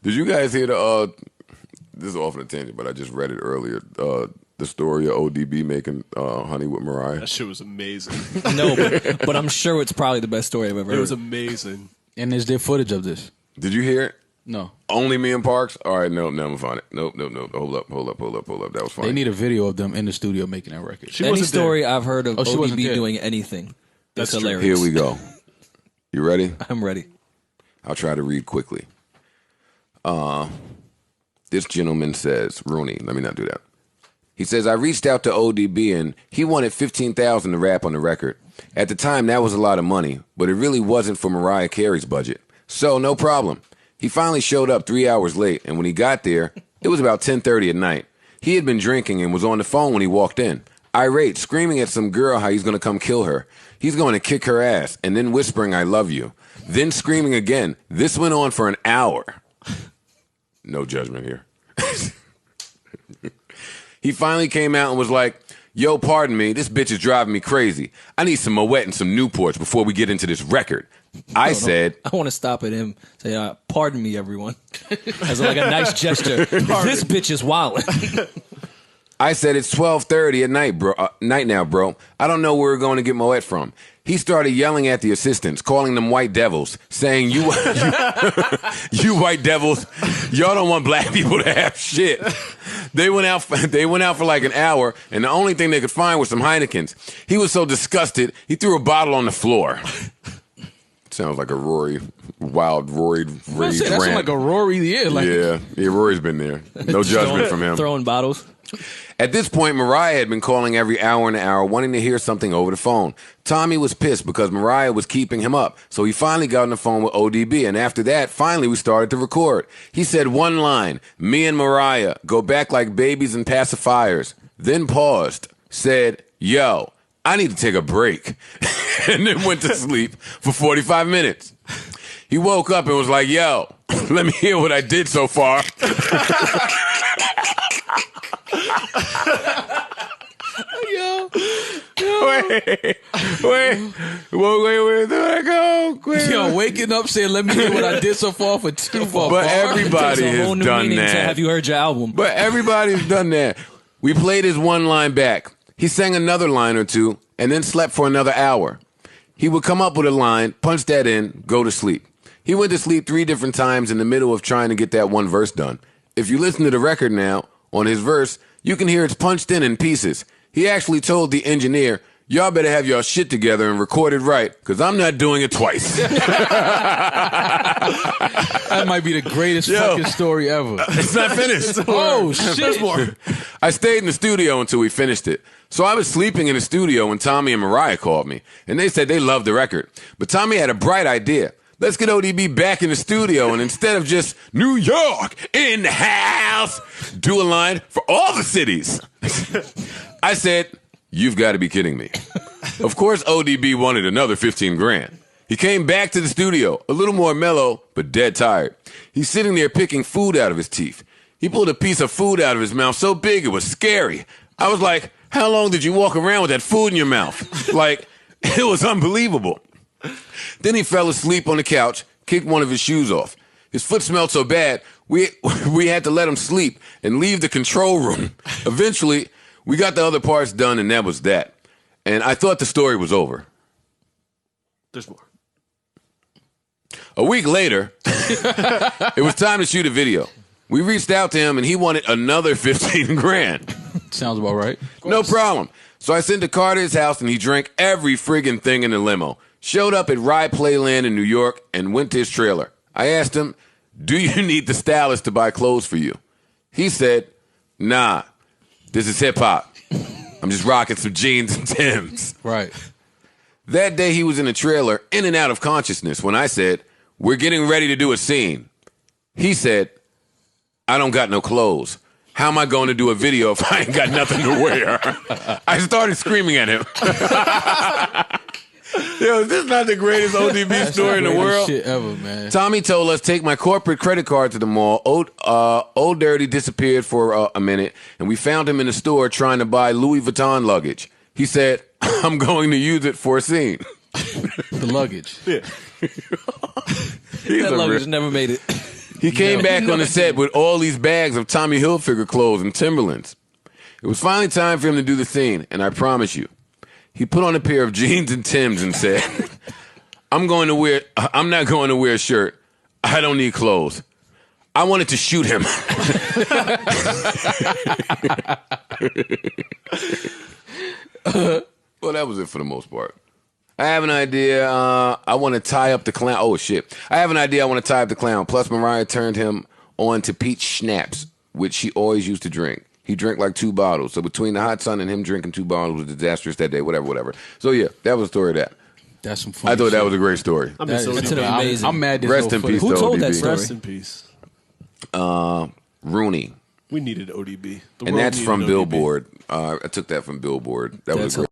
Did you guys hear the? This is off on a tangent, but I just read it earlier. The story of ODB making honey with Mariah. That shit was amazing. No, but I'm sure it's probably the best story I've ever heard. It was amazing. And is there footage of this? Did you hear it? No. Only me and Parks? All right, no, I'm gonna find it. Nope. Hold up. That was funny. They need a video of them in the studio making that record. Any story I've heard of she wasn't ODB there. doing anything. That's true. hilarious. Here we go. You ready? I'm ready. I'll try to read quickly. This gentleman says, Rooney, let me not do that. He says, I reached out to ODB and he wanted $15,000 to rap on the record. At the time, that was a lot of money, but it really wasn't for Mariah Carey's budget. So, no problem. He finally showed up 3 hours late, and when he got there, it was about 10:30 at night. He had been drinking and was on the phone when he walked in, irate, screaming at some girl how he's going to come kill her. He's going to kick her ass, and then whispering, I love you. Then screaming again. This went on for an hour. No judgment here. He finally came out and was like, yo, pardon me, this bitch is driving me crazy. I need some Moet and some Newports before we get into this record. I said... I want to stop at him, say, pardon me, everyone. As like a nice gesture. This bitch is wildin'. I said, it's 12:30 at night, bro. Night now, bro. I don't know where we're going to get Moet from. He started yelling at the assistants, calling them white devils, saying, you white devils, y'all don't want black people to have shit. They went out for like an hour, and the only thing they could find was some Heinekens. He was so disgusted, he threw a bottle on the floor. Sounds like a wild Rory rage That rant. sounds like a Rory, Yeah, Rory's been there. No judgment from him. Throwing bottles. At this point, Mariah had been calling every hour and an hour, wanting to hear something over the phone. Tommy was pissed because Mariah was keeping him up, so he finally got on the phone with ODB, and after that, finally we started to record. He said one line, me and Mariah, go back like babies and pacifiers, then paused, said, yo, I need to take a break, and then went to sleep for 45 minutes. He woke up and was like, yo, let me hear what I did so far. Wait, where did I go? Yo, waking up saying, let me hear what I did so far for too far. But everybody Takes a whole has new done meaning to that. have you heard your album? But everybody's done that. We played his one line back. He sang another line or two and then slept for another hour. He would come up with a line, punch that in, go to sleep. He went to sleep 3 different times in the middle of trying to get that one verse done. If you listen to the record now, on his verse, you can hear it's punched in pieces. He actually told the engineer, y'all better have y'all shit together and record it right, because I'm not doing it twice. That might be the greatest fucking story ever. It's not finished. Oh, shit. I stayed in the studio until we finished it. So I was sleeping in the studio when Tommy and Mariah called me, and they said they loved the record. But Tommy had a bright idea. Let's get ODB back in the studio, and instead of just New York in the house, do a line for all the cities. I said, you've got to be kidding me. Of course, ODB wanted another 15 grand. He came back to the studio, a little more mellow, but dead tired. He's sitting there picking food out of his teeth. He pulled a piece of food out of his mouth so big it was scary. I was like, how long did you walk around with that food in your mouth? Like, it was unbelievable. Then he fell asleep on the couch, kicked one of his shoes off. His foot smelled so bad, we had to let him sleep and leave the control room. Eventually, we got the other parts done, and that was that. And I thought the story was over. There's more. A week later, it was time to shoot a video. We reached out to him, and he wanted another 15 grand. Sounds about right. No problem. So I sent a car to his house, and he drank every friggin' thing in the limo. Showed up at Ride Playland in New York and went to his trailer. I asked him, do you need the stylist to buy clothes for you? He said, nah, this is hip-hop. I'm just rocking some jeans and Timbs. Right. That day he was in the trailer, in and out of consciousness, when I said, we're getting ready to do a scene. He said, I don't got no clothes. How am I going to do a video if I ain't got nothing to wear? I started screaming at him. Yo, is this not the greatest ODB story in the world? Shit ever, man. Tommy told us, take my corporate credit card to the mall. Old Dirty disappeared for a minute, and we found him in the store trying to buy Louis Vuitton luggage. He said, I'm going to use it for a scene. The luggage. Yeah. That luggage never made it. He came back on the set with all these bags of Tommy Hilfiger clothes and Timberlands. It was finally time for him to do the scene, and I promise you, he put on a pair of jeans and Timbs and said, I'm not going to wear a shirt. I don't need clothes. I wanted to shoot him. Well, that was it for the most part. I have an idea. I want to tie up the clown. Oh, shit. I have an idea. I want to tie up the clown. Plus, Mariah turned him on to peach schnapps, which he always used to drink. He drank like 2 bottles. So between the hot sun and him drinking 2 bottles was disastrous that day, whatever. So, yeah, that was the story of that. That's some funny I thought shit. that was a great story. I miss That's ODB. an amazing. I'm mad. there's Rest no in peace, footage. though. Who told that ODB. story? Rest in peace. Rooney. We needed ODB. The And world that's needed from ODB. Billboard. I took that from Billboard. That was That's a great